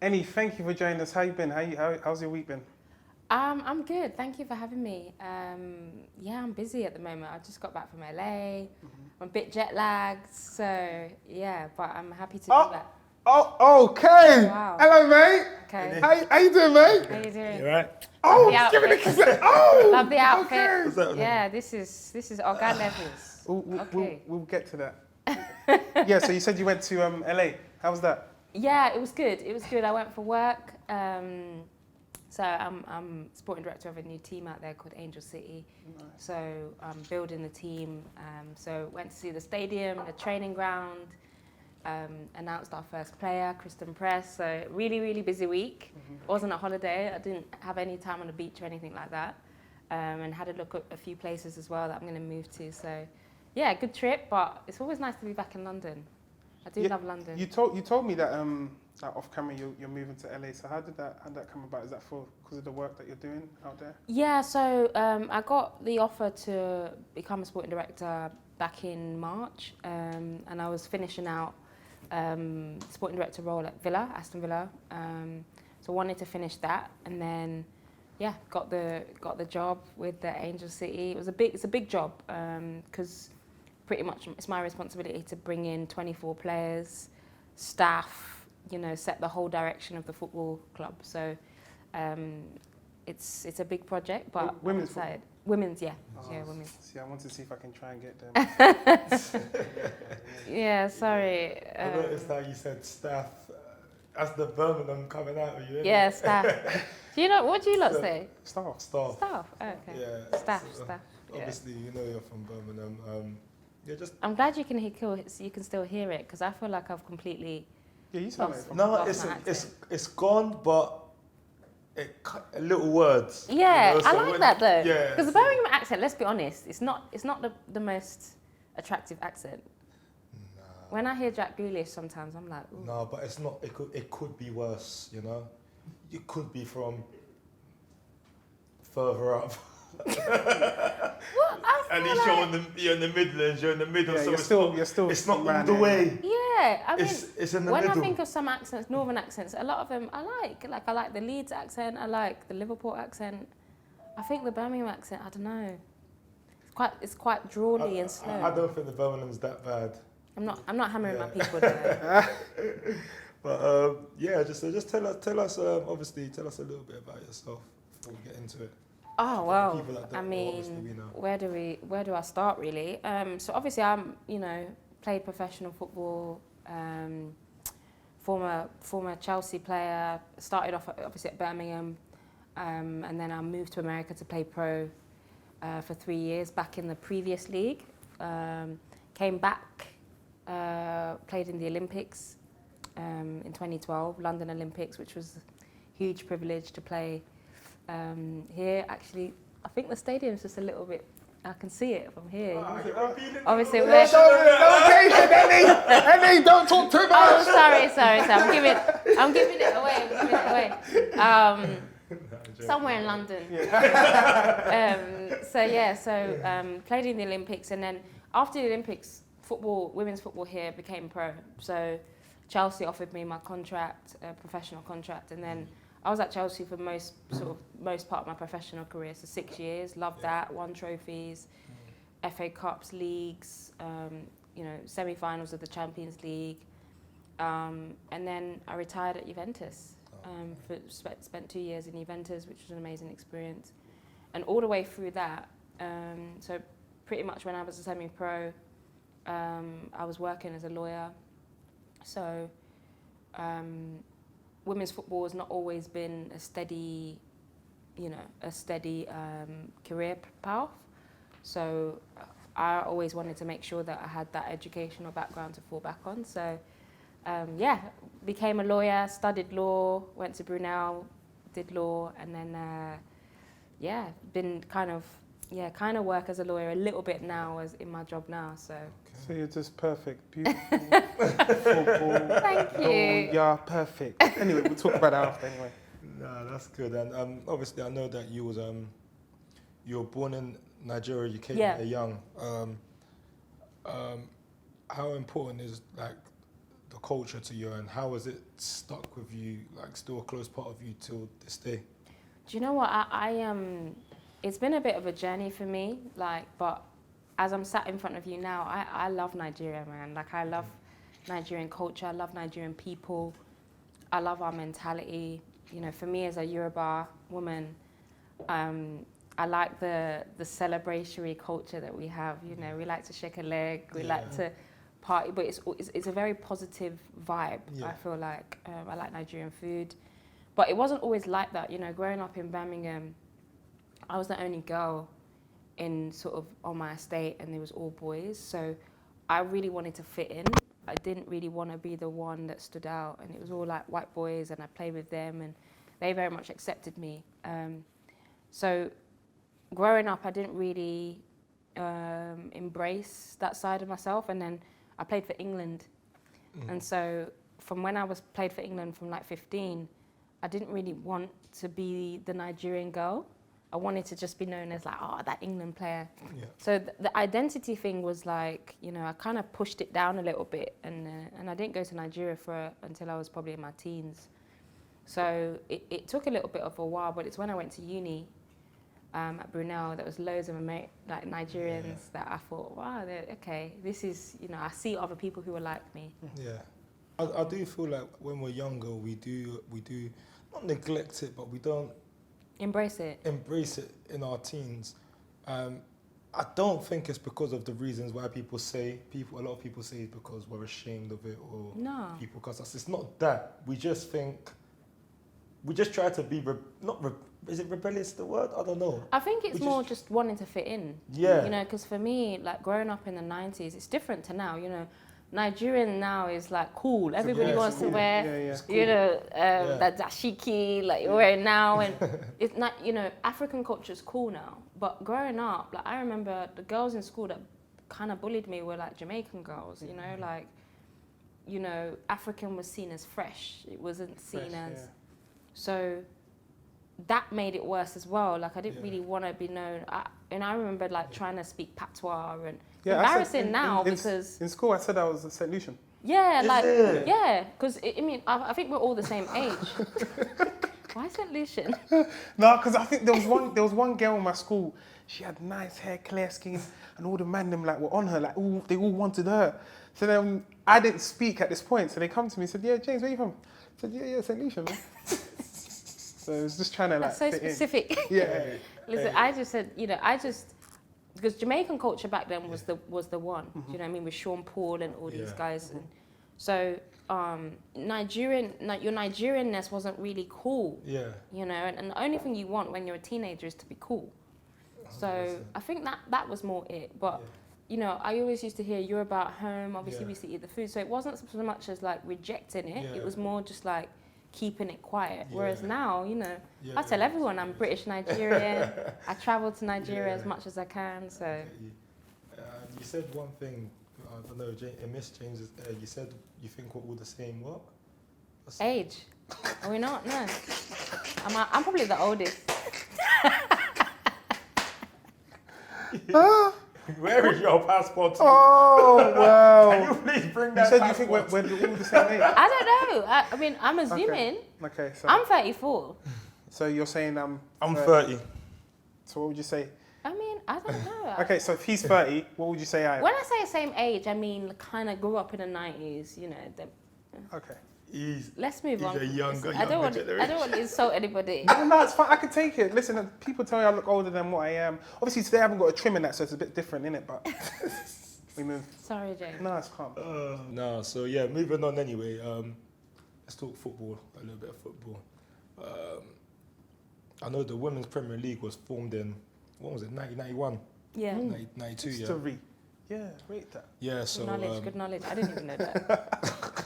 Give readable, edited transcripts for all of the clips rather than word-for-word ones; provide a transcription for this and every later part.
Eni, thank you for joining us. How you been? How's your week been? I'm good. Thank you for having me. Yeah, I'm busy at the moment. I just got back from LA. I'm a bit jet lagged, so yeah, but I'm happy to be back. Oh, okay. Wow. Hello, mate. Okay. How you doing, mate? How you doing? You right? Oh, Love the give me outfit. the oh. Love the outfit. Okay. What's that? Yeah, this is organ levels. Okay. We'll get to that. Yeah. So you said you went to LA. How was that? Yeah, it was good. It was good. I went for work. So I'm sporting director of a new team out there called Angel City. Nice. So I'm building the team. So went to see the stadium, the training ground. Announced our first player, Kristen Press. So really busy week. Wasn't a holiday. I didn't have any time on the beach or anything like that. And had a look at a few places as well that I'm going to move to. So yeah, good trip. But it's always nice to be back in London. I do love London. You told me that that off camera you're moving to LA. So how did that come about? Is that because of the work that you're doing out there? Yeah, so I got the offer to become a sporting director back in March, and I was finishing out sporting director role at Aston Villa. So wanted to finish that, and then got the job with the Angel City. It's a big job because pretty much it's my responsibility to bring in 24 players, staff, set the whole direction of the football club. So it's a big project, but Women's I'm excited. Women's, yeah. Oh, Yeah, women's. See, I want to see if I can try and get them. Yeah, sorry. I noticed how you said staff. That's the Birmingham coming out of you, isn't Yeah, it? staff. What do you lot say? Staff. Staff. Staff. Oh, okay. Yeah. Staff. So, Staff. Yeah. Obviously, you're from Birmingham. I'm glad you can still hear it because I feel like I've completely. Yeah, you sound like from. No, Lost my accent. it's gone, but little words. Yeah, so I like that though. Yeah. Because the Birmingham accent, let's be honest, it's not the most attractive accent. Nah. When I hear Jack Grealish, sometimes I'm like, ooh. No, but it's not. It could be worse. It could be from further up. What? I At feel least like, you're in the Midlands. You're in the middle. Yeah, so you're still. It's not all around the there. way. yeah, I mean, It's in the when middle. I think of some accents, northern accents, a lot of them I like. Like I like the Leeds accent, I like the Liverpool accent. I think the Birmingham accent, I don't know. It's quite drawly and slow. I don't think the Birmingham's that bad. I'm not hammering my people there. But just tell us. Obviously, tell us a little bit about yourself before we get into it. Oh well, People that I don't know, obviously, we mean, know. where do I start really? So obviously I'm played professional football. Former Chelsea player. Started off obviously at Birmingham, and then I moved to America to play pro for 3 years back in the previous league. Came back, played in the Olympics in 2012, London Olympics, which was a huge privilege to play. Here, actually, I think the stadium's just a little bit. I can see it from here. Obviously, we're. Eni, don't talk too much. Oh, sorry. I'm giving it away. Somewhere in London. Played in the Olympics, and then after the Olympics, women's football here became pro. So Chelsea offered me my contract, a professional contract, and then I was at Chelsea for most part of my professional career, so 6 years. Loved that. Won trophies, FA Cups, leagues, semi-finals of the Champions League, and then I retired at Juventus. Spent 2 years in Juventus, which was an amazing experience, and all the way through that. So pretty much when I was a semi-pro, I was working as a lawyer. So. Women's football has not always been a steady career path. So I always wanted to make sure that I had that educational background to fall back on. So became a lawyer, studied law, went to Brunel, did law, and then been kind of work as a lawyer a little bit now as in my job now. So you're just perfect, beautiful. Football. Thank you. You're perfect. Anyway, we'll talk about that after anyway. No, that's good. And obviously, I know that you were born in Nigeria. You came here young. How important is like the culture to you, and how has it stuck with you, like still a close part of you till this day? Do you know what? It's been a bit of a journey for me, like, but as I'm sat in front of you now, I love Nigeria, man. Like, I love Nigerian culture, I love Nigerian people, I love our mentality. You know, for me as a Yoruba woman, I like the celebratory culture that we have. You know, we like to shake a leg, we like to party, but it's a very positive vibe. I feel like I like Nigerian food, but it wasn't always like that. You know, growing up in Birmingham, I was the only girl in sort of on my estate, and there was all boys. So I really wanted to fit in. I didn't really want to be the one that stood out, and it was all like white boys, and I played with them, and they very much accepted me. So growing up, I didn't really embrace that side of myself, and then I played for England. And so from when I played for England from like 15, I didn't really want to be the Nigerian girl. I wanted to just be known as like, oh, that England player. So the identity thing was like, you know, I kind of pushed it down a little bit, and I didn't go to Nigeria until I was probably in my teens. So it took a little bit of a while, but it's when I went to uni at Brunel, there was loads of like Nigerians that I thought, wow, okay, this is, you know, I see other people who are like me. I do feel like when we're younger, we do not neglect it, but we don't embrace it in our teens. I don't think it's because of the reasons why a lot of people say it's because we're ashamed of it, or people cuss us. It's not that. We just try to be is it rebellious the word? I don't know. I think it's more just wanting to fit in. Yeah. You know, because for me, like growing up in the 90s, it's different to now. You know, Nigerian now is like cool. Everybody wants to wear, you know, that dashiki, like you're wearing now, and it's not. You know, African culture is cool now. But growing up, like I remember the girls in school that kind of bullied me were like Jamaican girls. You know, like, you know, African was seen as fresh. It wasn't seen as. So that made it worse as well. Like I didn't really want to be known. And I remember like trying to speak patois, and embarrassing now because in school I said I was a St. Lucian. Yeah, because I mean I think we're all the same age. Why St. Lucian? No, because I think there was one girl in my school. She had nice hair, clear skin, and all the men them like were on her. Like they all wanted her. So then I didn't speak at this point. So they come to me and said, "Yeah, James, where you from?" I said, "Yeah, St. Lucian, man." So it was just trying to like. That's so specific. Listen, I just said, you know, because Jamaican culture back then was the one. Do you know what I mean, with Sean Paul and all these guys, and so your Nigerianness wasn't really cool. You know, and the only thing you want when you're a teenager is to be cool. So I think that was more it, but. You know, I always used to hear you're about home. Obviously, we used to eat the food, so it wasn't so much as like rejecting it. It was more just like keeping it quiet. Whereas now, you know, I tell everyone I'm British Nigerian. I travel to Nigeria as much as I can. So you said one thing. I don't know, Miss James. You said you think we're all the same. What? Age? Are we not? No. I'm probably the oldest. Where is your passport? Oh, wow. Can you please bring that? You said you think we're all the same age? I don't know. I mean, I'm assuming. Okay, so I'm 34. So you're saying I'm 30. So what would you say? I mean, I don't know. Okay, so if he's 30, what would you say I am? When I say same age, I mean kind of grew up in the 90s, you know. Okay. Let's move on. A younger I don't want to insult anybody. No, it's fine. I can take it. Listen, people tell me I look older than what I am. Obviously, today I haven't got a trim in that, so it's a bit different, innit? But we move. Sorry, James. No, it's calm. No, so yeah, moving on anyway. Let's talk football, a little bit of football. I know the Women's Premier League was formed in, what was it, 1991? Yeah. 92, yeah. Story. Yeah, rate that. Yeah, so... Good knowledge. I didn't even know that.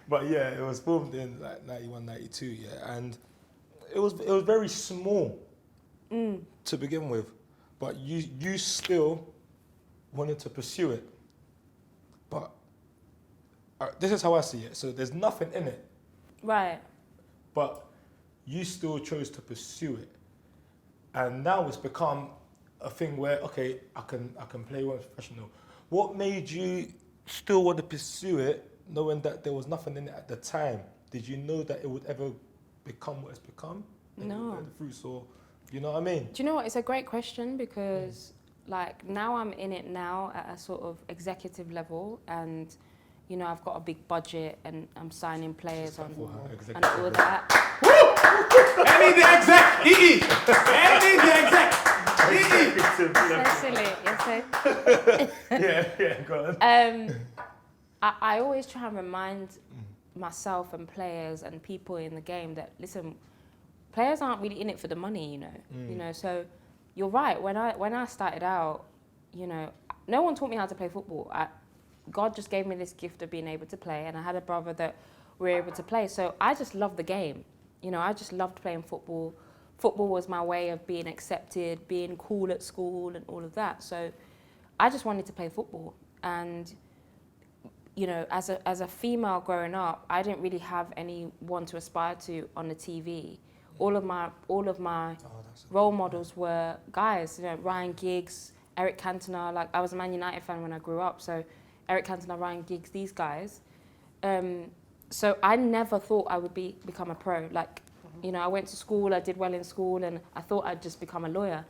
but yeah, it was formed in like 91, 92, yeah, and it was very small to begin with, but you still wanted to pursue it. But this is how I see it. So there's nothing in it, right? But you still chose to pursue it, and now it's become a thing where I can play one professional. What made you still want to pursue it, knowing that there was nothing in it at the time? Did you know that it would ever become what it's become? No. The fruits, or you know what I mean? Do you know what? It's a great question because, like, now I'm in it now at a sort of executive level, and you know, I've got a big budget and I'm signing players on and all that. Any the exec, any the exec, So silly, Yeah, go on. I always try and remind myself and players and people in the game that, listen, players aren't really in it for the money, you know. You know, so you're right. When I started out, you know, no one taught me how to play football. God just gave me this gift of being able to play, and I had a brother that were able to play. So I just loved the game. You know, I just loved playing football. Football was my way of being accepted, being cool at school and all of that. So I just wanted to play football. And, you know, as a female growing up, I didn't really have anyone to aspire to on the TV. All of my role models were guys, you know, Ryan Giggs, Eric Cantona. Like, I was a Man United fan when I grew up, so Eric Cantona, Ryan Giggs, these guys. So I never thought I would become a pro. Like, you know, I went to school, I did well in school, and I thought I'd just become a lawyer.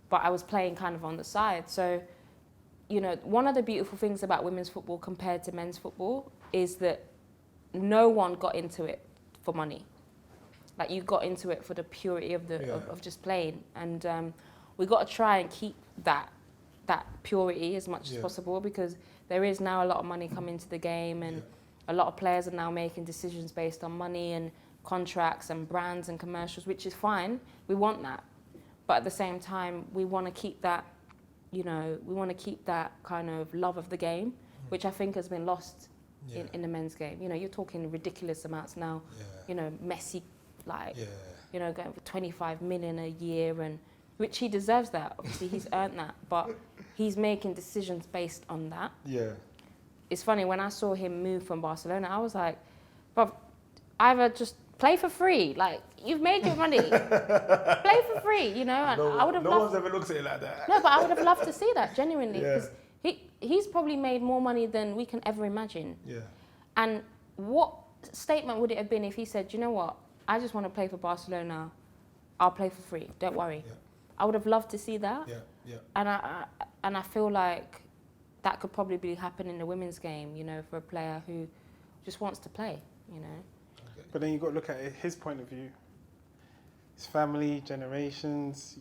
But I was playing kind of on the side. So, you know, one of the beautiful things about women's football compared to men's football is that no one got into it for money. Like, you got into it for the purity of of just playing. And we got to try and keep that purity as much as possible, because there is now a lot of money coming to the game, and a lot of players are now making decisions based on money and contracts and brands and commercials, which is fine. We want that. But at the same time, we want to keep that, you know, we want to keep that kind of love of the game, which I think has been lost in the men's game. You know, you're talking ridiculous amounts now. You know, Messi, like, you know, going for 25 million a year, and which he deserves that. Obviously, he's earned that, but he's making decisions based on that. It's funny, when I saw him move from Barcelona, I was like, bro, either just play for free. Like, you've made your money. Play for free, you know? And I would have no loved... one's ever looked at it like that. No, but I would have loved to see that, genuinely. Because he's probably made more money than we can ever imagine. And what statement would it have been if he said, you know what, I just want to play for Barcelona, I'll play for free, don't worry. I would have loved to see that. And I feel like that could probably happen in the women's game, you know, for a player who just wants to play, you know. But then you've got to look at it, his point of view. His family, generations.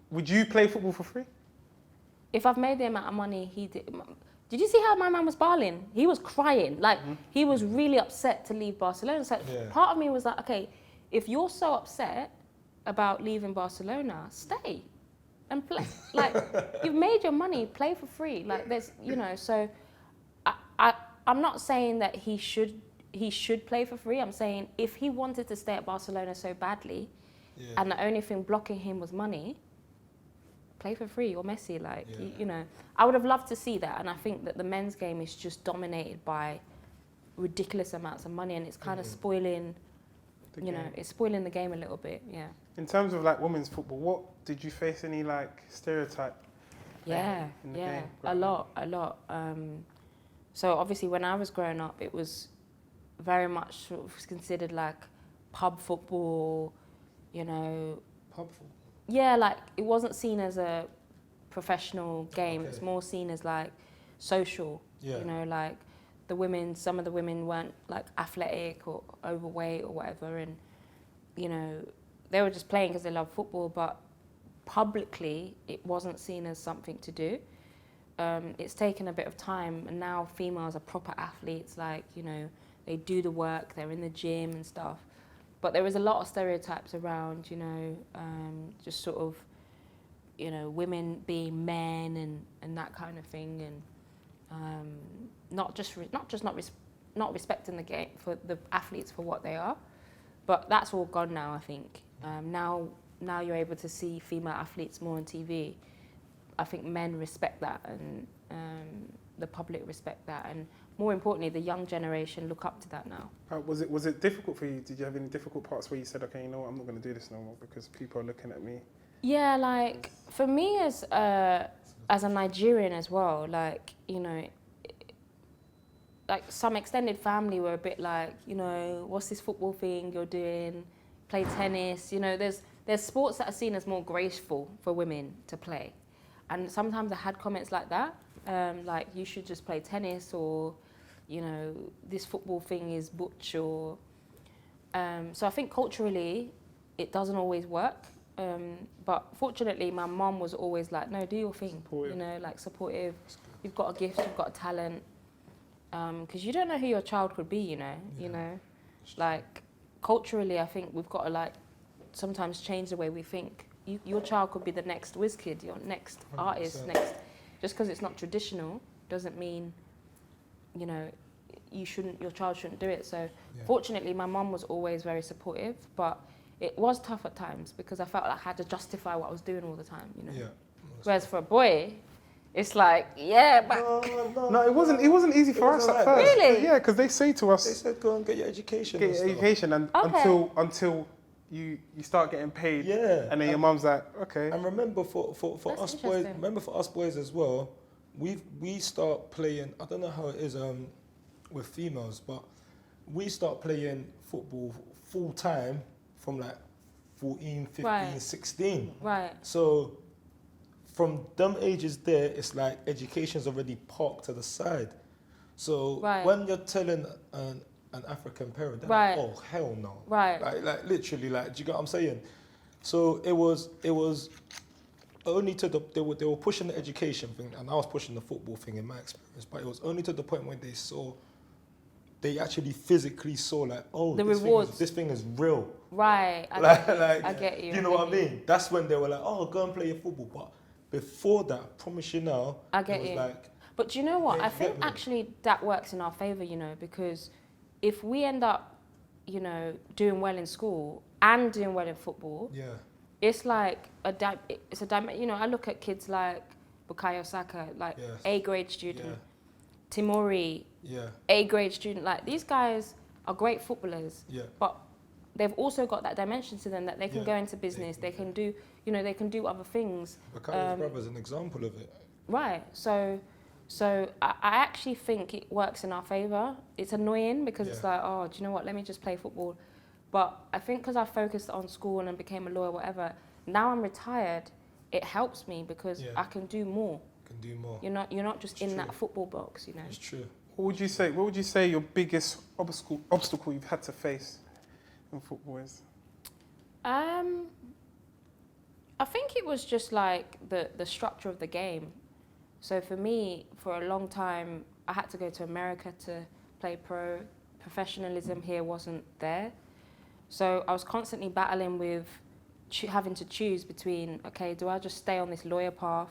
Would you play football for free? If I've made the amount of money he did... Did you see how my man was bawling? He was crying. Like, he was really upset to leave Barcelona. So part of me was like, okay, if you're so upset about leaving Barcelona, stay and play. Like, you've made your money, play for free. Like, there's, you know, so I'm not saying that he should play for free. I'm saying if he wanted to stay at Barcelona so badly, and the only thing blocking him was money, play for free, or Messi, like, you know. I would have loved to see that, and I think that the men's game is just dominated by ridiculous amounts of money, and it's kind of spoiling, you know, it's spoiling the game a little bit, In terms of, like, women's football, what, did you face any, like, stereotype? In the game? A lot. So obviously when I was growing up, it was very much sort of considered like pub football, you know. Pub football? Yeah, like, it wasn't seen as a professional game. It's more seen as like social, you know, like some of the women weren't like athletic or overweight or whatever, and, you know, they were just playing because they loved football, but publicly it wasn't seen as something to do. It's taken a bit of time, and now females are proper athletes, like, you know, they do the work, they're in the gym and stuff. But there is a lot of stereotypes around, you know, just sort of, you know, women being men and that kind of thing, and not respecting the game for the athletes for what they are. But that's all gone now, I think. Now you're able to see female athletes more on TV. I think men respect that, and the public respect that, and more importantly, the young generation look up to that now. Was it difficult for you? Did you have any difficult parts where you said, okay, you know what, I'm not going to do this no more because people are looking at me? Yeah, like, for me as a Nigerian as well, like, you know, like some extended family were a bit like, you know, what's this football thing you're doing? Play tennis. You know, there's sports that are seen as more graceful for women to play. And sometimes I had comments like that, like you should just play tennis, or, you know, this football thing is butch, or... so I think culturally, it doesn't always work. But fortunately, my mum was always like, no, do your thing. Supportive. You know, like supportive. You've got a gift, you've got a talent. Because you don't know who your child could be, you know. Yeah. You know, like culturally, I think we've got to like sometimes change the way we think. Your child could be the next whiz kid, your next 100%. artist, just because it's not traditional doesn't mean, you know, your child shouldn't do it. So fortunately, my mum was always very supportive, but it was tough at times because I felt like I had to justify what I was doing all the time, you know. Yeah. Whereas for a boy, it's like, yeah, but No, it wasn't easy for us wasn't at like first. that. Really? Yeah, because they say to They us, said go and get your education. get and your stuff. education, and Okay. until you start getting paid, Yeah. and then your mum's like, okay. And remember, for That's us boys, interesting. remember for us boys as well, we start playing. I don't know how it is with females, but we start playing football full time from like 14, 15, Right. 16. right, So from them ages there, it's like education's already parked to the side. So Right. when you're telling an African parent, they're Right. like, oh hell no. right, Like literally, like, do you get what I'm saying? So it was only to they were pushing the education thing, and I was pushing the football thing in my experience. But it was only to the point when they actually physically saw like, oh, The this rewards. this thing is real. right. I get you. You know what I mean? That's when they were like, oh, go and play your football. But before that, I promise you now, I get it was you. like, But do you know what? Yeah, I think get me. actually that works in our favour, you know, because if we end up, you know, doing well in school and doing well in football, yeah, it's like you know, I look at kids like Bukayo Saka, like Yes. A grade student, yeah, Timori, yeah, A grade student, like these guys are great footballers, yeah. but they've also got that dimension to them that they can Yeah. go into business, they can do, you know, they can do other things. Bukayo's brother's an example of it. Right. So I actually think it works in our favour. It's annoying because it's Yeah. like, oh, do you know what? Let me just play football. But I think because I focused on school and became a lawyer, whatever, now I'm retired, it helps me because Yeah. I can do more. Can do more. You're not just It's in true. that football box, you know. It's true. What would you say your biggest obstacle you've had to face in football is? I think it was just like the structure of the game. So for me, for a long time, I had to go to America to play pro. Professionalism here wasn't there. So I was constantly battling with having to choose between, okay, do I just stay on this lawyer path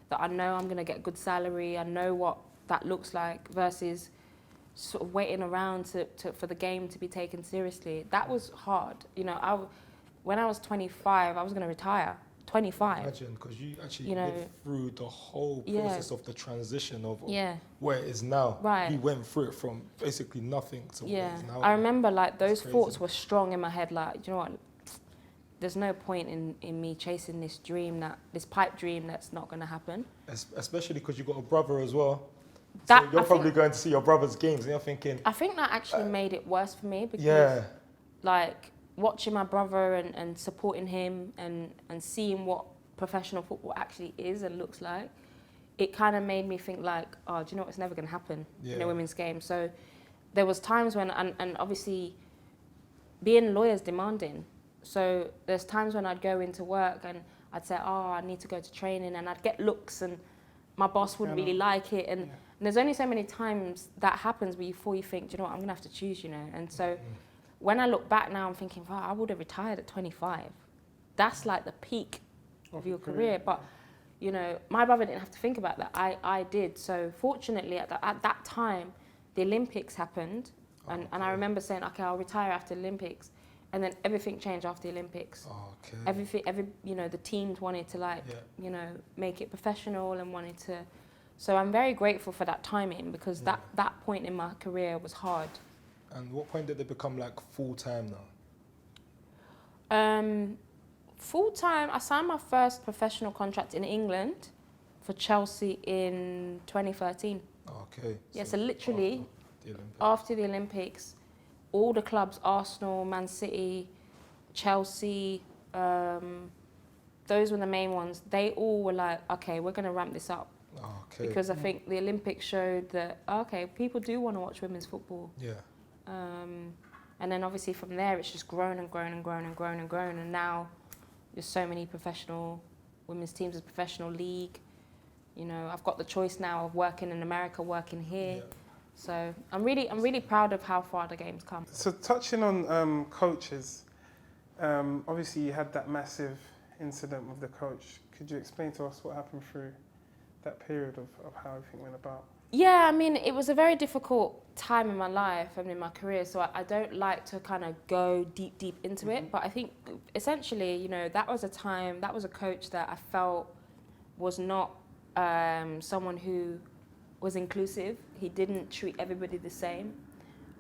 that I know I'm going to get good salary, I know what that looks like, versus sort of waiting around for the game to be taken seriously. That was hard. You know, when I was 25, I was going to retire. 25. Imagine, because you actually You know, lived through the whole Yeah. process of the transition of Yeah. where it is now. Right. You went through it from basically nothing to where Yeah, it is now. I remember like those It's thoughts crazy. were strong in my head. Like, you know what? There's no point in me chasing this pipe dream that's not going to happen. Especially because you got a brother as well. That- So you're I probably think- going to see your brother's games and you're thinking, I think that actually made it worse for me because, yeah, like, watching my brother and supporting him and seeing what professional football actually is and looks like, it kind of made me think like, oh, do you know what? It's never going to happen in Yeah. a women's game. So there was times when, and obviously being a lawyer is demanding. So there's times when I'd go into work and I'd say, oh, I need to go to training, and I'd get looks and my boss wouldn't really like it. And there's only so many times that happens before you think, do you know what, I'm going to have to choose, you know. And so when I look back now, I'm thinking, wow, I would have retired at 25. That's like the peak of your career. But, you know, my brother didn't have to think about that. I did. So fortunately, at that time, the Olympics happened. And I remember saying, okay, I'll retire after the Olympics. And then everything changed after the Olympics. okay. You know, the teams wanted to like, Yeah. you know, make it professional and wanted to. So I'm very grateful for that timing because that point in my career was hard. And what point did it become like full time now? Full time, I signed my first professional contract in England for Chelsea in 2013. Okay. Yeah, so literally the Olympics? After the Olympics, all the clubs, Arsenal, Man City, Chelsea, those were the main ones. They all were like, okay, we're going to ramp this up. Okay. Because I think the Olympics showed that, okay, people do want to watch women's football. Yeah. And then obviously from there, it's just grown and grown and grown and grown and grown. And now there's so many professional women's teams, a professional league. You know, I've got the choice now of working in America, working here. Yeah. So I'm really proud of how far the game's come. So touching on coaches, obviously you had that massive incident with the coach. Could you explain to us what happened through that period of how everything went about? Yeah, I mean, it was a very difficult time in my life and in my career, so I don't like to kind of go deep into it, but I think essentially, you know, that was a coach that I felt was not someone who was inclusive. He didn't treat everybody the same.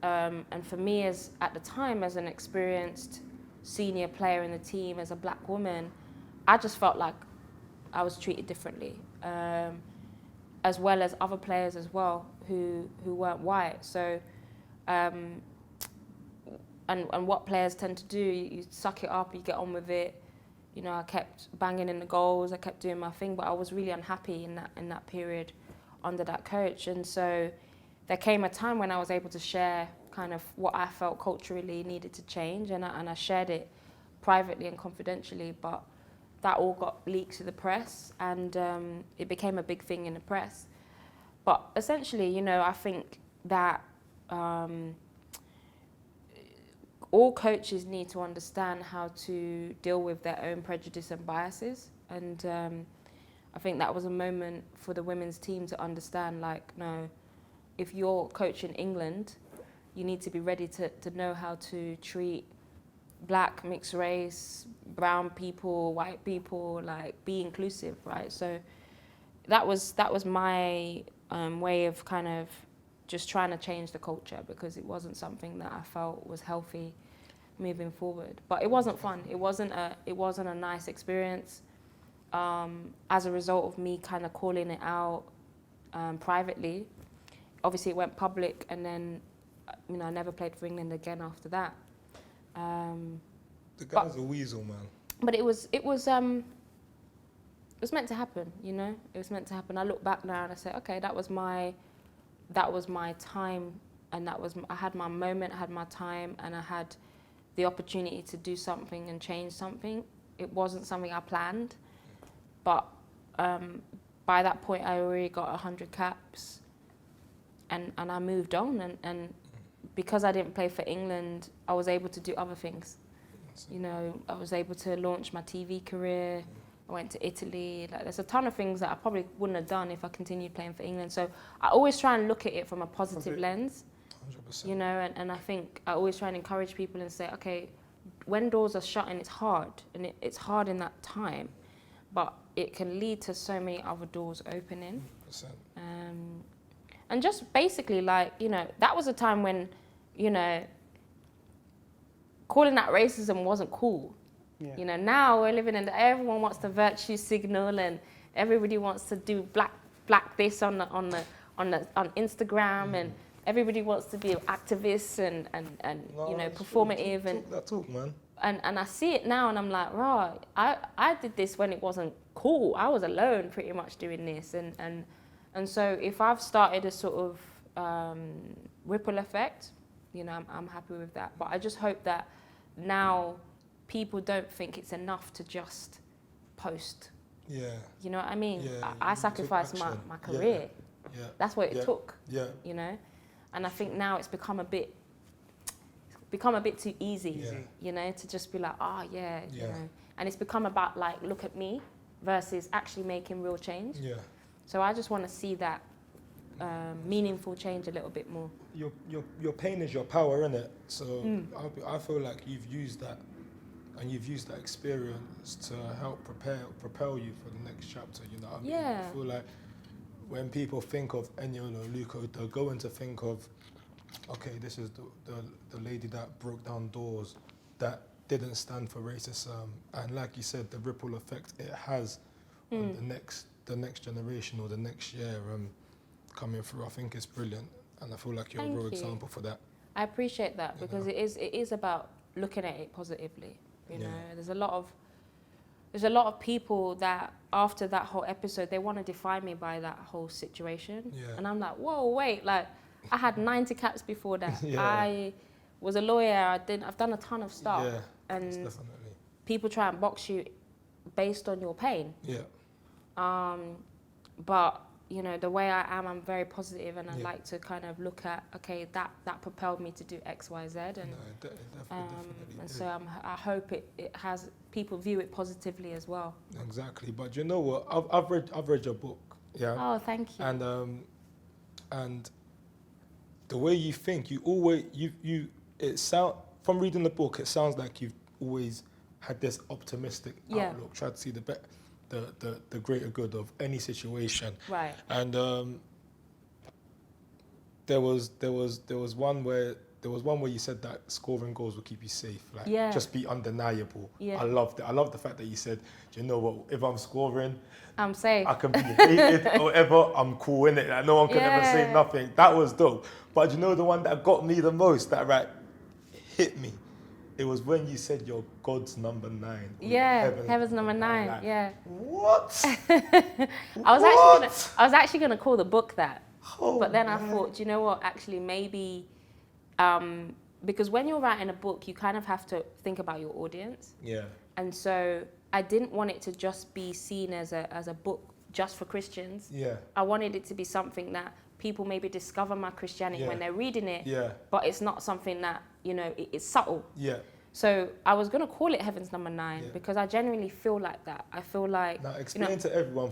And for me, at the time, as an experienced senior player in the team, as a black woman, I just felt like I was treated differently. As well as other players as well who weren't white. So, and what players tend to do, you suck it up, you get on with it. You know, I kept banging in the goals, I kept doing my thing, but I was really unhappy in that period under that coach. And so there came a time when I was able to share kind of what I felt culturally needed to change, and I shared it privately and confidentially, but that all got leaked to the press, and it became a big thing in the press. But essentially, you know, I think that all coaches need to understand how to deal with their own prejudice and biases. And I think that was a moment for the women's team to understand, like, no, if you're coaching England, you need to be ready to know how to treat black, mixed race, brown people, white people, like, be inclusive, right? So that was my way of kind of just trying to change the culture, because it wasn't something that I felt was healthy moving forward. But it wasn't fun. It wasn't a nice experience. As a result of me kind of calling it out privately, obviously it went public, and then, you know, I never played for England again after that. The guy's a weasel, man. But it was meant to happen, you know. It was meant to happen. I look back now and I say, okay, that was my time, and I had my moment, I had my time, and I had the opportunity to do something and change something. It wasn't something I planned, but by that point I already got 100 caps, and I moved on, and because I didn't play for England, I was able to do other things. You know, I was able to launch my TV career. I went to Italy. Like, there's a ton of things that I probably wouldn't have done if I continued playing for England. So I always try and look at it from a positive lens. 100%. You know, and I think I always try and encourage people and say, okay, when doors are shut, and it's hard, and it's hard in that time, but it can lead to so many other doors opening. 100%. And just basically, like, you know, that was a time when, you know, calling out racism wasn't cool. Yeah. You know, now we're living in everyone wants to virtue signal, and everybody wants to do black this on Instagram, and everybody wants to be activists and you know, performative and that talk, man. And I see it now, and I'm like, right, I did this when it wasn't cool. I was alone pretty much doing this, and so if I've started a sort of ripple effect, you know, I'm happy with that. But I just hope that now people don't think it's enough to just post. Yeah. You know what I mean? Yeah, I sacrificed my career. Yeah. That's what it took. Yeah. You know? And I think now it's become a bit too easy, you know, to just be like, you know. And it's become about, like, look at me versus actually making real change. Yeah. So I just want to see that meaningful change a little bit more. Your pain is your power, innit? So I feel like you've used that, and you've used that experience to help propel you for the next chapter, you know what I mean? Yeah. I feel like when people think of Eniola Aluko, they're going to think of, okay, this is the lady that broke down doors, that didn't stand for racism, and like you said, the ripple effect it has on the next generation or the next year coming through. I think it's brilliant, And I feel like you're a Thank real you. example for that. I appreciate that You because know? it is about looking at it positively. You Yeah. know, there's a lot of people that after that whole episode they want to define me by that whole situation. Yeah. And I'm like, whoa, wait, like I had 90 caps before that. Yeah. I was a lawyer. I've done a ton of stuff. Yeah, And definitely. people try and box you based on your pain. Yeah. But you know, the way I am, I'm very positive, and I Yeah. like to kind of look at, okay, that propelled me to do X, Y, Z, and No, definitely and did. so I hope it has people view it positively as well. Exactly. But you know what? I've read your book. Yeah. Oh, thank you. And the way you think, you always from reading the book, it sounds like you've always had this optimistic Yeah. outlook, try to see the greater good of any situation. Right. And there was one where you said that scoring goals will keep you safe, like Yeah. just be undeniable. Yeah. I loved it. I love the fact that you said, do you know what? If I'm scoring, I'm safe. I can be hated or whatever. I'm cool in it. Like no one can ever say Yeah. nothing. That was dope. But you know the one that got me the most, that hit me. It was when you said you're God's number 9. or Yeah, heaven's number 9. Like, yeah. What? I was actually gonna call the book that, Oh, but then I man. thought, do you know what? Actually, maybe because when you're writing a book, you kind of have to think about your audience, Yeah. and so I didn't want it to just be seen as a book just for Christians. Yeah. I wanted it to be something that people maybe discover my Christianity Yeah. when they're reading it, Yeah. but it's not something that, you know, it's subtle. Yeah. So I was going to call it Heaven's Number 9 Yeah. because I genuinely feel like that. I feel like... Now you explain know, to everyone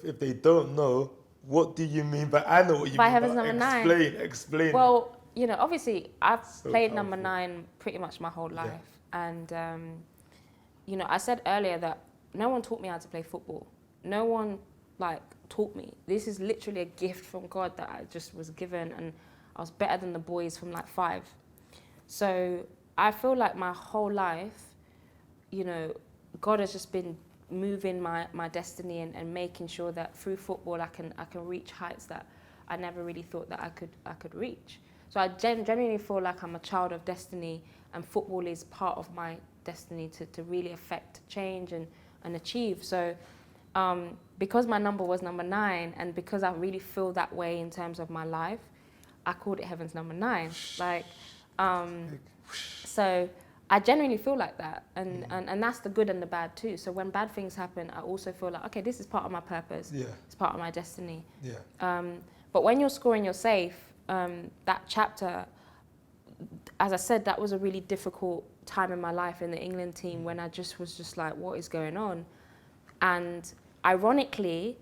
if they don't know, what do you mean? But I know what you By mean. Heaven's but Number 9. Explain. well, you know, obviously I've So played number powerful. 9 pretty much my whole Yeah. life. And, you know, I said earlier that no one taught me how to play football. No one, taught me. This is literally a gift from God that I just was given, and I was better than the boys from 5. So I feel like my whole life, you know, God has just been moving my destiny and making sure that through football I can reach heights that I never really thought that I could reach. So I genuinely feel like I'm a child of destiny, and football is part of my destiny to really affect change and achieve. So because my number was number 9, and because I really feel that way in terms of my life, I called it Heaven's Number 9. So I genuinely feel like that, and that's the good and the bad too. So when bad things happen, I also feel like, okay, this is part of my purpose. Yeah. It's part of my destiny. Yeah. But when you're scoring, you're safe. That chapter, as I said, that was a really difficult time in my life in the England team when I was just like, what is going on? And ironically,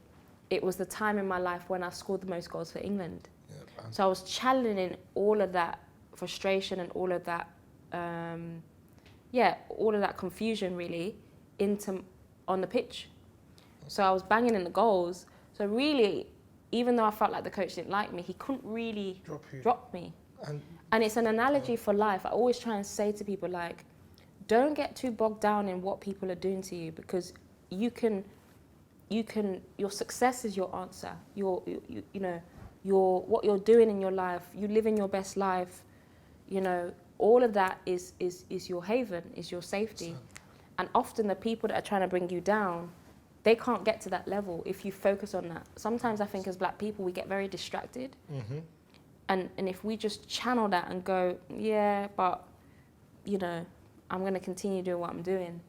it was the time in my life when I scored the most goals for England. Yeah. So I was channeling all of that frustration and all of that, all of that confusion really on the pitch. So I was banging in the goals. So really, even though I felt like the coach didn't like me, he couldn't really drop me. And it's an analogy for life. I always try and say to people, don't get too bogged down in what people are doing to you, because your success is your answer. What you're doing in your life, you living your best life, you know, all of that is your haven, is your safety. And often the people that are trying to bring you down, they can't get to that level if you focus on that. Sometimes I think as Black people, we get very distracted. Mm-hmm. And if we just channel that and go, yeah, but, you know, I'm going to continue doing what I'm doing.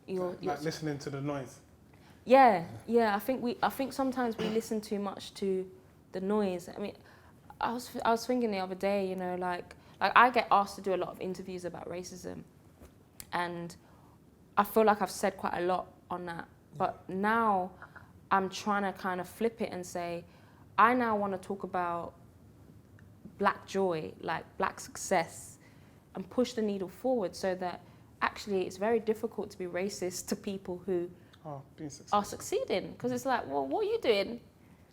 Listening to the noise. Yeah. I think sometimes we listen too much to the noise. I mean, I was thinking the other day, you know, like I get asked to do a lot of interviews about racism, and I feel like I've said quite a lot on that. But now I'm trying to kind of flip it and say, I now want to talk about Black joy, like Black success, and push the needle forward so that actually it's very difficult to be racist to people who are succeeding. Because it's like, well, what are you doing?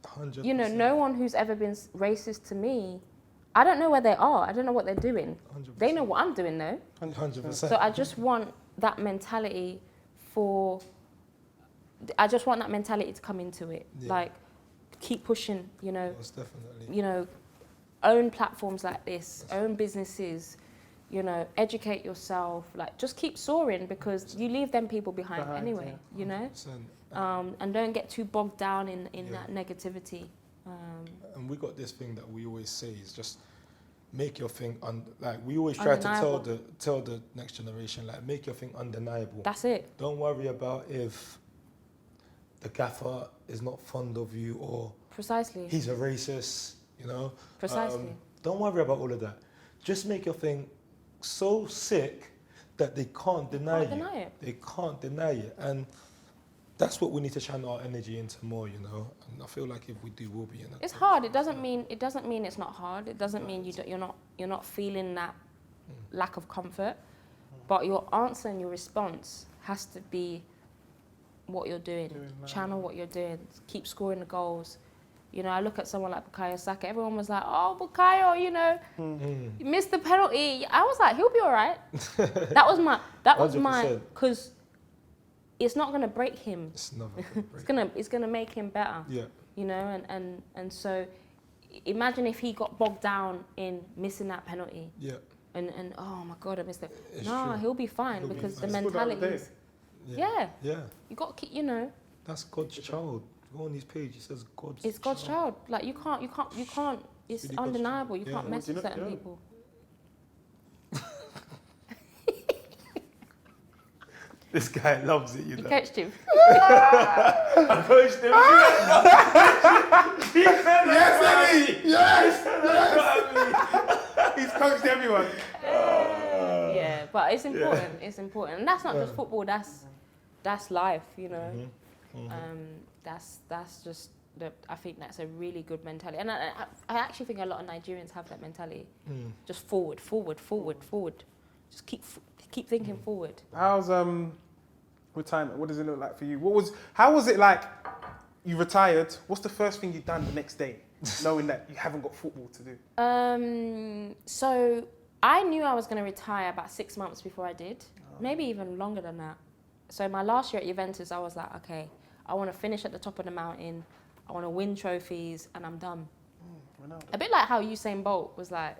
100%. You know, no one who's ever been racist to me, I don't know where they are. I don't know what they're doing. 100%. They know what I'm doing though. 100%. So I just want that mentality to come into it. Yeah. Like, keep pushing, you know. Most definitely. You know, own platforms like this, own businesses, you know, educate yourself, like just keep soaring because you leave them people behind anyway, you know? 100%. And don't get too bogged down in that negativity. And we got this thing that we always say is just make your thing, like we always try to tell the next generation, like make your thing undeniable. That's it. Don't worry about if the gaffer is not fond of you or Precisely. he's a racist, you know? Precisely. Don't worry about all of that. Just make your thing so sick that they can't deny it. They can't deny it. And that's what we need to channel our energy into more, you know? And I feel like if we do, we'll be in it. It's hard. It doesn't mean it's not hard. It doesn't mean you're not feeling that lack of comfort. But your answer and your response has to be what you're doing. Channel what you're doing. Keep scoring the goals. You know, I look at someone like Bukayo Saka. Everyone was like, "Oh, Bukayo, you know, you missed the penalty." I was like, "He'll be all right." That was my, because it's not gonna break him. It's never gonna break. It's gonna make him better. Yeah. You know, and so imagine if he got bogged down in missing that penalty. Yeah. And oh my God, I missed it. It's No, true. he'll be fine He'll be because fine. the mentality is. Yeah. Yeah. You got to keep, you know. That's God's child. Go on his page. It says God's. It's God's child. Like you can't. It's really undeniable. You Yeah. can't mess with certain Yeah. people. This guy loves it, you You know. coached him. I coached him. Yes, Eddie! Yes! He's coached everyone. Yeah, but it's important. It's important, and that's not just football. That's life. You know. That's just. I think that's a really good mentality, and I actually think a lot of Nigerians have that mentality. Just forward. Just keep thinking forward. How's retirement? What does it look like for you? How was it like? You retired. What's the first thing you done the next day, knowing that you haven't got football to do? So I knew I was going to retire about 6 months before I did, maybe even longer than that. So my last year at Juventus, I was like, okay, I want to finish at the top of the mountain. I want to win trophies, and I'm done. A bit like how Usain Bolt was like,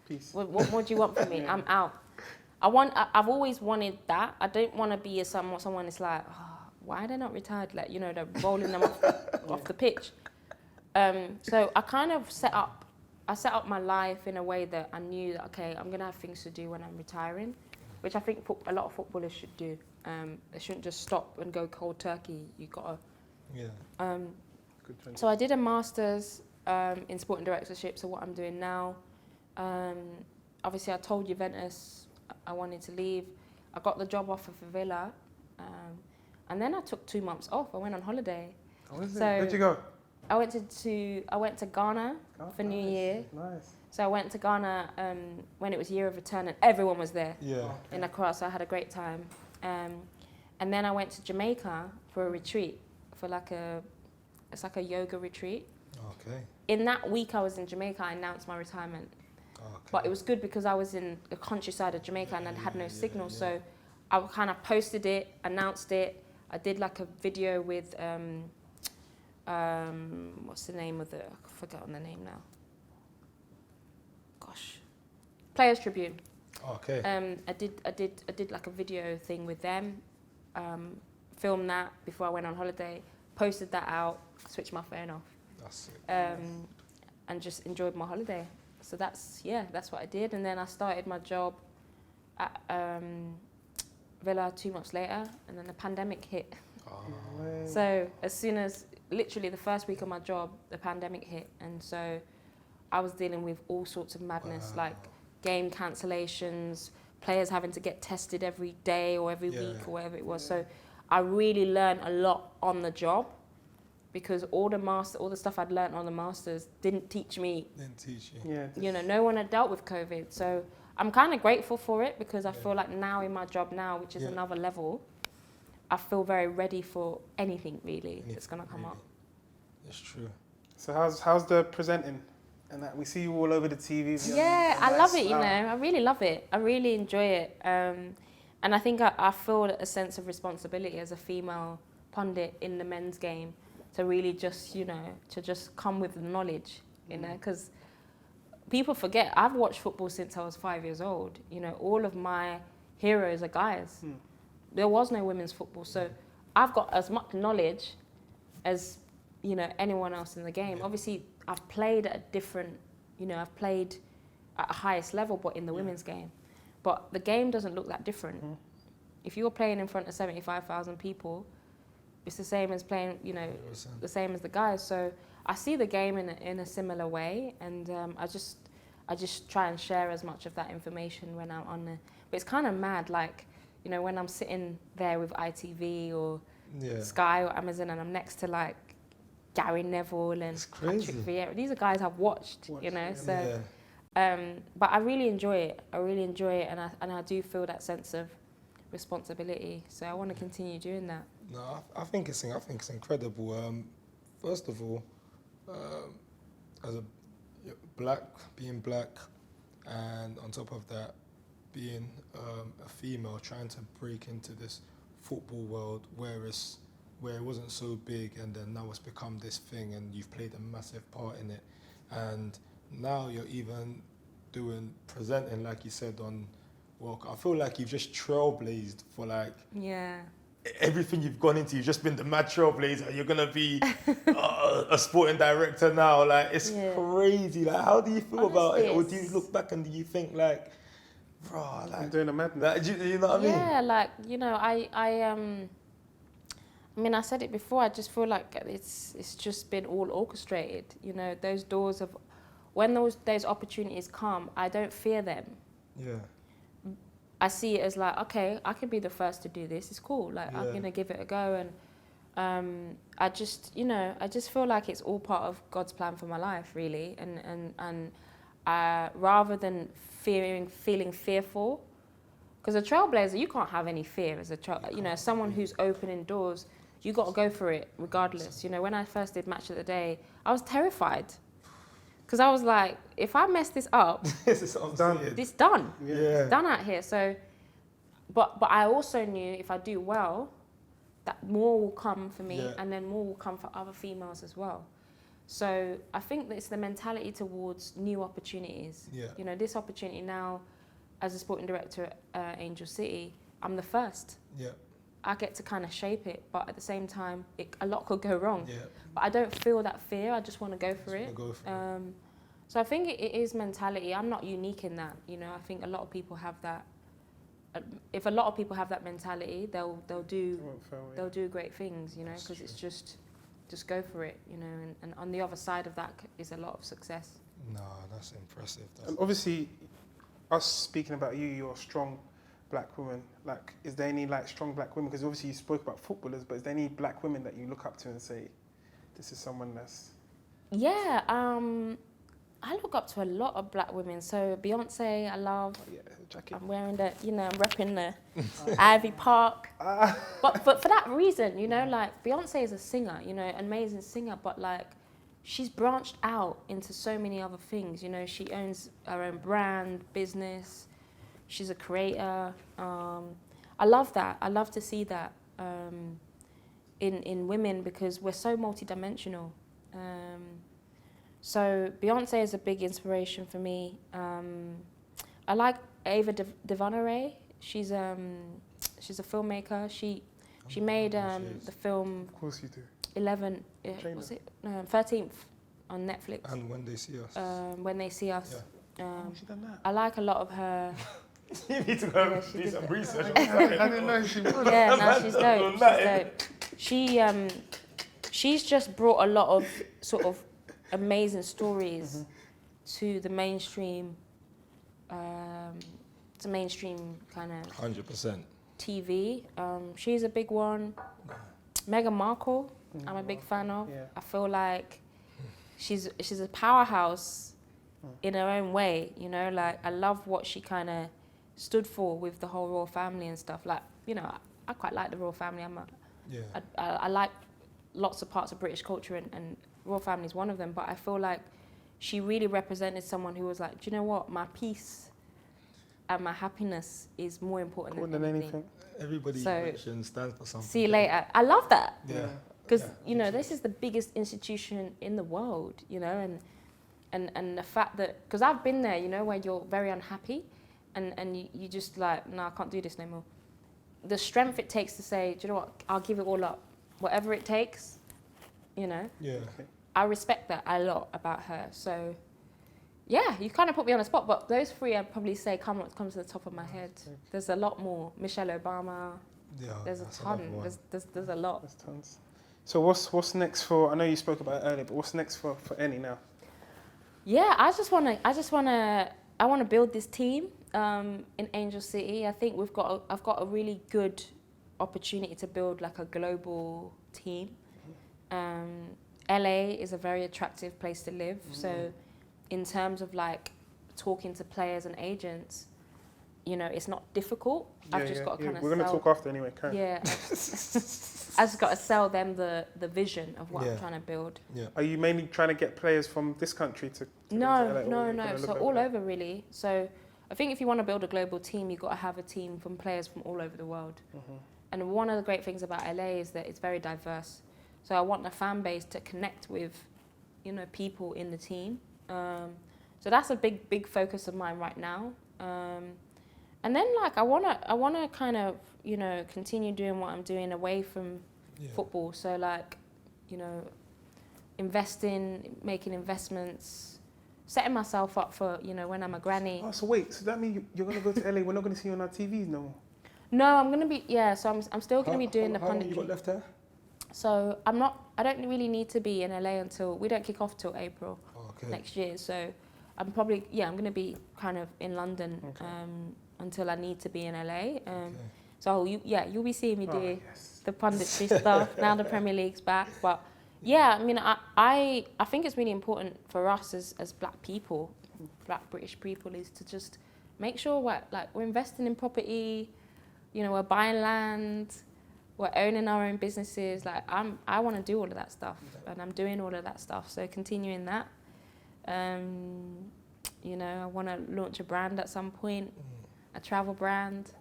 peace. What do you want from me? I'm out. I've always wanted that. I don't want to be someone that's like, oh, why are they not retired? Like, you know, they're rolling them off the pitch. So I kind of set up my life in a way that I knew that, okay, I'm going to have things to do when I'm retiring, which I think a lot of footballers should do. They shouldn't just stop and go cold turkey. You got to... Yeah. So I did a master's in sport and directorship, so what I'm doing now. Obviously, I told Juventus I wanted to leave. I got the job offer for Villa, and then I took 2 months off. I went on holiday. Oh, is it? So Where'd you go? I went to Ghana for New Year. Nice. So I went to Ghana when it was Year of Return, and everyone was there Yeah. in Accra. So I had a great time. And then I went to Jamaica for a retreat, it's like a yoga retreat. Okay. In that week I was in Jamaica, I announced my retirement. Okay. But it was good because I was in the countryside of Jamaica and I had no signal. So I kind of posted it, announced it. I did like a video with, what's the name of I've forgotten the name now. Gosh. Players Tribune. Okay. I did like a video thing with them, filmed that before I went on holiday, posted that out, switched my phone off. That's it. And just enjoyed my holiday. So that's what I did. And then I started my job at Villa 2 months later, and then the pandemic hit. So as soon as, literally the first week of my job, the pandemic hit. And so I was dealing with all sorts of madness, like game cancellations, players having to get tested every day or every week or whatever it was. So I really learned a lot on the job, because all the stuff I'd learned on the masters didn't teach me. Didn't teach you. Yeah. You know, no one had dealt with COVID. So I'm kind of grateful for it, because I feel like now in my job now, which is another level, I feel very ready for anything really that's going to come up. It's true. So how's the presenting? And that we see you all over the TV. Yeah, I love it, you know. I really love it. I really enjoy it. And I think I feel a sense of responsibility as a female pundit in the men's game to really just, you know, to just come with the knowledge, you know, because people forget, I've watched football since I was 5 years old. You know, all of my heroes are guys. There was no women's football. So I've got as much knowledge as, you know, anyone else in the game. Obviously, I've played at a different, you know, I've played at a highest level, but in the women's game. But the game doesn't look that different. If you're playing in front of 75,000 people, it's the same as playing, you know, 100%. the same as the guys. So I see the game in a similar way, and I just try and share as much of that information when I'm on there. But it's kind of mad, like, you know, when I'm sitting there with ITV or Sky or Amazon, and I'm next to like Gary Neville and Patrick Vieira. These are guys I've watched, you know. So, but I really enjoy it. I really enjoy it, and I do feel that sense of responsibility. So I want to continue doing that. No, I think it's incredible. First of all, as a being black, and on top of that, being a female, trying to break into this football world where it wasn't so big, and then now it's become this thing, and you've played a massive part in it, and now you're even presenting, like you said, on. Well, I feel like you've just trailblazed for like everything you've gone into. You've just been the mad trailblazer. You're gonna be a sporting director now. Like, it's crazy. Like, how do you feel about it? Or do you look back and do you think like, bro, like I'm doing a madness. Like, you know what I mean? Yeah, like, you know, I mean, I said it before. I just feel like it's just been all orchestrated. You know, those doors of when those opportunities come, I don't fear them. Yeah. I see it as like, okay, I can be the first to do this. It's cool. Like, I'm gonna give it a go, and I just feel like it's all part of God's plan for my life, really. And rather than feeling fearful, because a trailblazer, you can't have any fear as as someone who's opening doors. You got to go for it regardless. You know, when I first did Match of the Day, I was terrified. Because I was like, if I mess this up, it's done. It's done. Yeah. It's done out here. So, but I also knew if I do well, that more will come for me, and then more will come for other females as well. So I think that it's the mentality towards new opportunities. Yeah. You know, this opportunity now, as a sporting director at Angel City, I'm the first. Yeah. I get to kind of shape it, but at the same time, a lot could go wrong. Yeah. But I don't feel that fear. I just want to go for it. So I think it is mentality. I'm not unique in that. You know, I think a lot of people have that. If a lot of people have that mentality, they'll do great things. You know, because it's just go for it. You know, and on the other side of that is a lot of success. No, that's impressive. And obviously, us speaking about you, you're a strong black woman. Like, is there any like strong black women? Because obviously you spoke about footballers, but is there any black women that you look up to and say, this is someone that's... Yeah, I look up to a lot of black women. So Beyonce, I love. Oh, yeah, jacket. I'm wearing the, you know, I'm repping the Ivy Park. But for that reason, you know, like Beyonce is a singer, you know, an amazing singer, but like she's branched out into so many other things. You know, she owns her own brand, business. She's a creator. I love that. I love to see that in women because we're so multidimensional. So Beyonce is a big inspiration for me. I like Ava DuVernay. She's a filmmaker. She made the film. Of course you do. 13th on Netflix. And When They See Us. When They See Us. She done that. I like a lot of her. You need to go do some research. I didn't know she would. Yeah, no, she's dope. She's dope. She's just brought a lot of sort of amazing stories to the mainstream. To mainstream kind of 100%. TV. She's a big one. Meghan Markle, I'm a big fan of. Yeah. I feel like she's a powerhouse in her own way. You know, like I love what she kind of stood for with the whole royal family and stuff. Like, you know, I quite like the royal family. I like lots of parts of British culture and royal family is one of them. But I feel like she really represented someone who was like, do you know what, my peace and my happiness is more important than anything. Everybody stands for something. See you later. I love that. Yeah. Because, you know, this is the biggest institution in the world, you know, and And the fact that, because I've been there, you know, where you're very unhappy and you just like, no, I can't do this no more. The strength it takes to say, do you know what, I'll give it all up. Whatever it takes, you know. Yeah. I respect that a lot about her. So, yeah, you kind of put me on the spot, but those three I'd probably say comes to the top of my head. There's a lot more. Michelle Obama. Yeah. There's a that's ton. another one. There's a lot. There's tons. So what's next for? I know you spoke about it earlier, but what's next for Eni now? Yeah, I want to build this team in Angel City. I think I've got a really good opportunity to build like a global team. LA is a very attractive place to live. So in terms of like talking to players and agents, you know, it's not difficult. I've just got to kind of We're going to talk after anyway, Karen. Yeah. I just got to sell them the vision of what I'm trying to build. Yeah. Are you mainly trying to get players from this country to No. LA, or you're gonna look So all over really. So I think if you want to build a global team, you've got to have a team from players from all over the world. And one of the great things about LA is that it's very diverse. So I want the fan base to connect with, you know, people in the team. So that's a big focus of mine right now. And then like I wanna kind of, you know, continue doing what I'm doing away from football. So like, you know, investing, making investments, setting myself up for, you know, when I'm a granny. Oh, so wait, so that means you're going to go to LA, we're not going to see you on our TVs no more? No, I'm gonna be so I'm still gonna be doing the How long you got punditry. left there? So I don't really need to be in LA until we don't kick off till April next year. So I'm probably I'm gonna be kind of in London until I need to be in LA. So you'll be seeing me do the punditry stuff now the Premier League's back. But yeah, I mean I think it's really important for us as black people, black British people, is to just make sure we're investing in property. You know, we're buying land, we're owning our own businesses. Like I want to do all of that stuff, and I'm doing all of that stuff. So continuing that. You know, I want to launch a brand at some point, a travel brand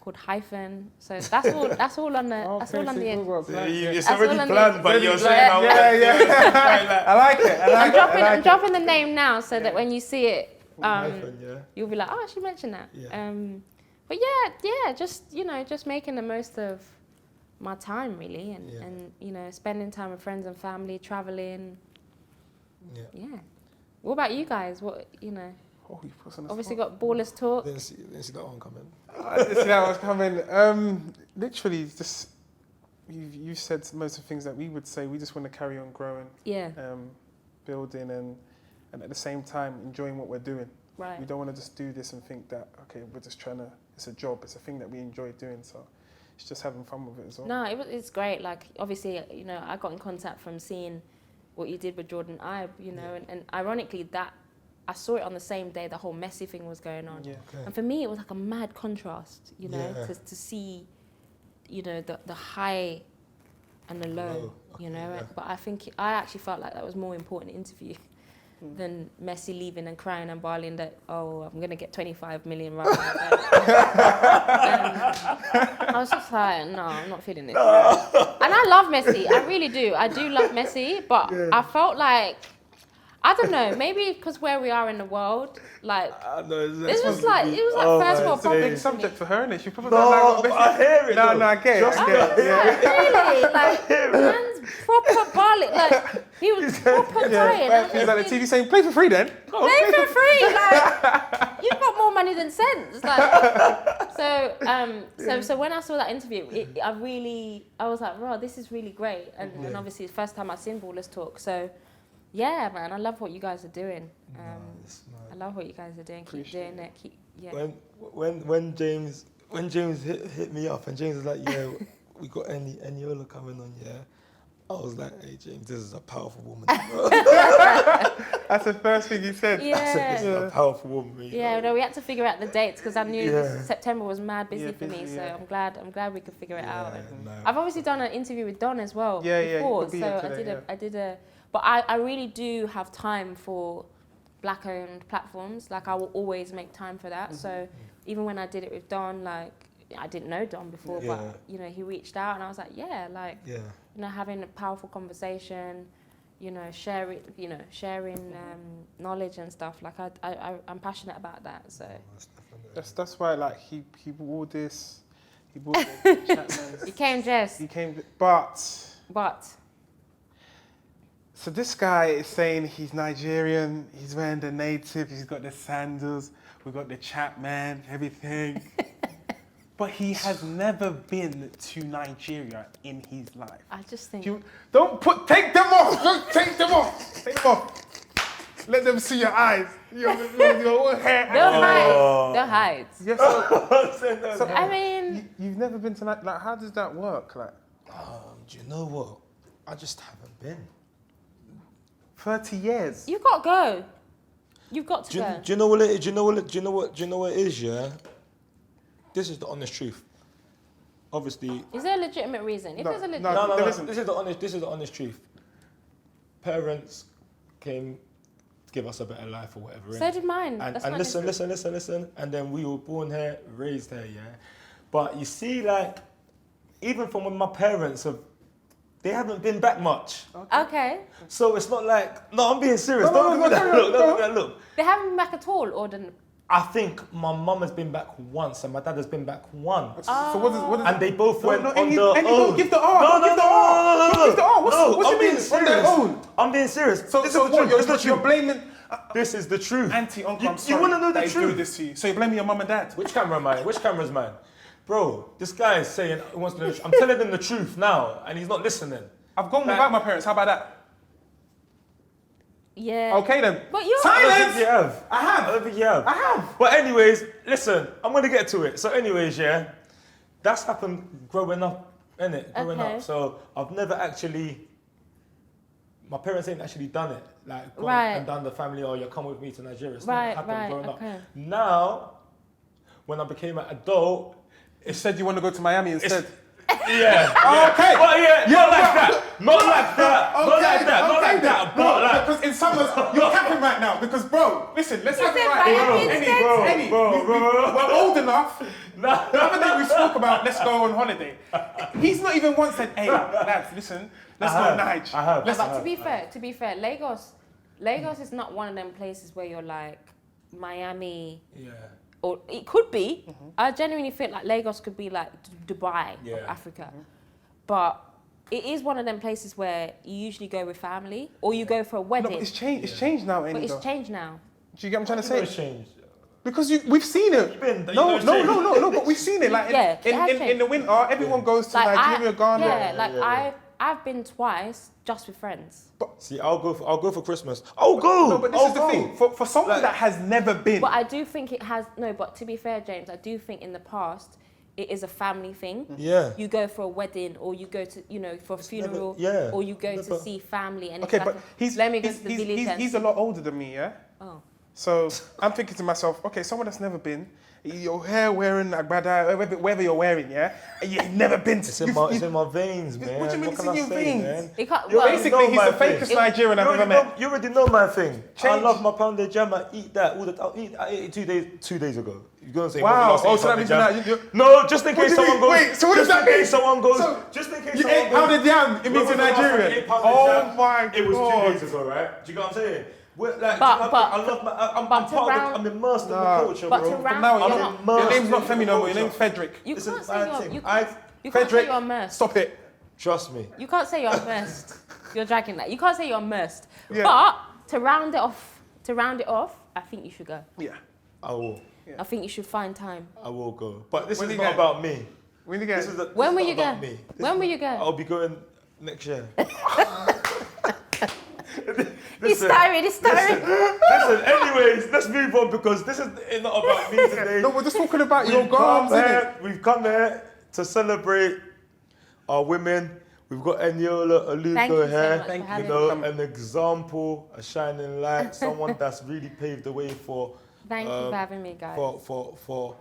called Hyphen. So that's all on the It's already planned, but you're saying I like it. I'm dropping the name now so that when you see it, you'll be like, oh, she mentioned that. But just making the most of my time really, and you know, spending time with friends and family, traveling. Yeah. What about you guys? What, you know? Oh, you put us on the Obviously spot. got Ballers Talk. Didn't see that one coming. I didn't see that was coming. Literally, just you said most of the things that we would say. We just want to carry on growing, building, and at the same time enjoying what we're doing. Right. We don't want to just do this and think that okay, we're just trying to. It's a job. It's a thing that we enjoy doing. So it's just having fun with it as well. No, it's great. Like obviously, you know, I got in contact from seeing what you did with Jordan Ibe, you know, and ironically that I saw it on the same day the whole Messi thing was going on. And for me it was like a mad contrast, you know, to see, you know, the high and the low, you know. But I actually felt like that was more important interview than Messi leaving and crying and bawling that, oh, I'm going to get 25 million right now. I was just like, no, I'm not feeling this. And I love Messi, I really do. I do love Messi, but I felt like, I don't know, maybe because where we are in the world, like, it was like first world Big problems. subject for her, isn't it? She probably don't like what I hear it. No, I get it. Really? Like, man's proper barley. Like, he was proper crying. He's like the TV saying, play for free then. Play for free. Like, you've got more money than sense. Like, so when I saw that interview, I was like, wow, this is really great. And obviously, it's the first time I've seen Ballers Talk. So, yeah, man, I love what you guys are doing. I love what you guys are doing. Keep doing it. When James hit me up and James was like, yeah, we got Eniola coming on, I was like, hey James, this is a powerful woman. That's the first thing you said. Yeah. This is a powerful woman. No, we had to figure out the dates because I knew September was mad busy for me. So I'm glad we could figure it out. I've obviously done an interview with Don as well before, so I did a. But I really do have time for black-owned platforms. Like I will always make time for that. So even when I did it with Don, like I didn't know Don before, but you know he reached out and I was like, you know, having a powerful conversation, sharing knowledge and stuff. Like I'm passionate about that. So That's why like he bought all this. He bought the Chapman's. he came dressed, But but so this guy is saying he's Nigerian. He's wearing the native. He's got the sandals. We got the Chapman, everything. But he has never been to Nigeria in his life. I just think Take them off. Don't take them off. Take them off. Let them see your eyes. Your hair. they'll hide. Yes, so, I mean, you've never been to like how does that work? Like, Do you know what? I just haven't been. 30 years. you've got to go. You've got to Do go. you know what it is? Do you know what it is? Yeah. This is the honest truth. Obviously. Is there a legitimate reason? If No, there's a legitimate no. No. There isn't. This is the honest truth. Parents came to give us a better life or whatever. So did mine. And That's not listen. And then we were born here, raised here, yeah. But you see, like, even from when my parents they haven't been back much. Okay. So it's not like, no, I'm being serious. No, Don't no, give me that no, look. no. Don't give me that look. They haven't been back at all, or didn't? I think my mum has been back once and my dad has been back once. So what is And they both went on their and you own. don't give the R. No. Give the R. What do you mean? On their own. I'm being serious. So This so is the what? truth. You're blaming This is the truth. Auntie, uncle. I'm You sorry want to know the that he's doing truth? this to you. So you're blaming your mum and dad. Which camera am I? Which camera's mine? Bro, this guy is saying he wants to know the truth. I'm telling him the truth now and he's not listening. I've gone without my parents. How about that? Yeah. Okay then. But you're. I don't think Silence. you have. I have. I don't think you have. I have. But anyways, listen, I'm going to get to it. So anyways, yeah, that's happened growing up, innit? Growing Okay. up. So I've never actually, my parents ain't actually done it. Like, gone Right. and done the family, or you come with me to Nigeria. It's Right, never happened right, growing okay. up. Now, when I became an adult, You said you want to go to Miami instead. yeah. Okay. But yeah, not like that. Not like that. Not Okay, like that. Not okay like then. that. No, But like, because in summers you're capping right now. Because bro, listen, let's have it said right. Miami Any, instead? Bro. we're old enough. The other day we spoke about let's go on holiday. He's not even once said, hey, lads, listen, let's go Nige. I have. But to be fair, Lagos is not one of them places where you're like Miami, Yeah. or it could be. I genuinely feel like Lagos could be like Dubai Yeah. of Africa, but it is one of them places where you usually go with family or you go for a No, wedding. but it's changed. It's changed now, but Enio. it's changed now. Do you get what I'm trying to It's say? changed. Because we've seen it. been- you No, know it's no, but we've seen it. Like Yeah, it has in changed. the winter, everyone goes to Like Nigeria, Ghana. I've been twice just with friends. See, I'll go for Christmas. I'll go. No, but this I'll is the go. thing. For someone Like- that has never been, But I do think it has no. But to be fair, James, I do think in the past it is a family thing. Yeah. You go for a wedding, or you go to for a funeral, yeah, or you go to never- see family. And okay, it's but like, let me go to the village. he's a lot older than me, yeah. Oh. So I'm thinking to myself, okay, someone that's never been, your hair wearing like brother, whatever you're wearing, yeah, and you've never been. It's in my veins, man. What do you mean it's can in I your say, veins? man? It can't, You well, already Basically, know he's my the fakest thing. Nigerian I've ever met. You already know my thing. I Change. love my pounded jam. I eat that all the time. I ate it 2 days ago. You're gonna say, Wow. well, Oh, so that means no, just in What case do you someone mean? goes. Wait, so what does just that in case mean? someone goes. So Just in case You someone ate goes. pounded yam. It means When you're was the last time you ate Nigerian. pounded Oh jam? my It was God. 2 days ago, right? Do you get what I'm saying? Like, But- I love my. I'm but part around- of. I'm immersed in the Nah. culture, But bro. to round- Now you're your not- immersed name's not in Femi the no more. Your culture. name's Frederick. you This is can't a say bad you're thing. you can't say Frederick, you're immersed. stop it. Trust me. You can't say you're immersed. You're dragging that. You can't say you're immersed. Yeah. But to round it off, I think you should go. Yeah. I will. I think you should find time. I will go. But this When is you not go? about me. When you This get is a, When this will is you not about go? me. When will you go? I'll be going next year. He's tired. Listen, anyways, let's move on because this is not about me today. no, we're just talking about your gums, innit? We've come here to celebrate our women. We've got Eniola Thank you Aluko so here. much for having You know, an example, a shining light, someone that's really paved the way for Thank you for having me, guys. for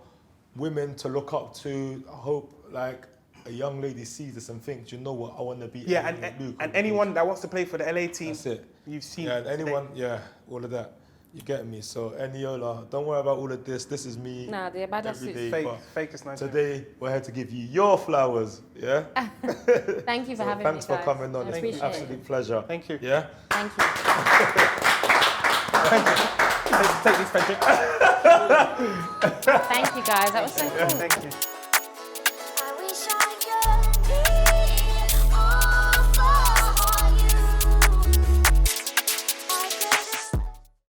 women to look up to. I hope like a young lady sees this and thinks, you know what, I want to be. Yeah, Eniola Aluko and anyone that wants to play for the LA team, That's it. you've seen. Yeah, and today. anyone, yeah, all of that. You get me? So Eniola, don't worry about all of this. This is me. Nah, the Abada every suits. day, Fake, but fakest Nigerian. today we're here to give you your flowers. Yeah. Thank you for So having thanks me, for guys. coming on. I It's been appreciate absolute it. pleasure. Thank you. Yeah. Thank you. Take this, Frederick. Thank you, guys. That was so cool. Thank you.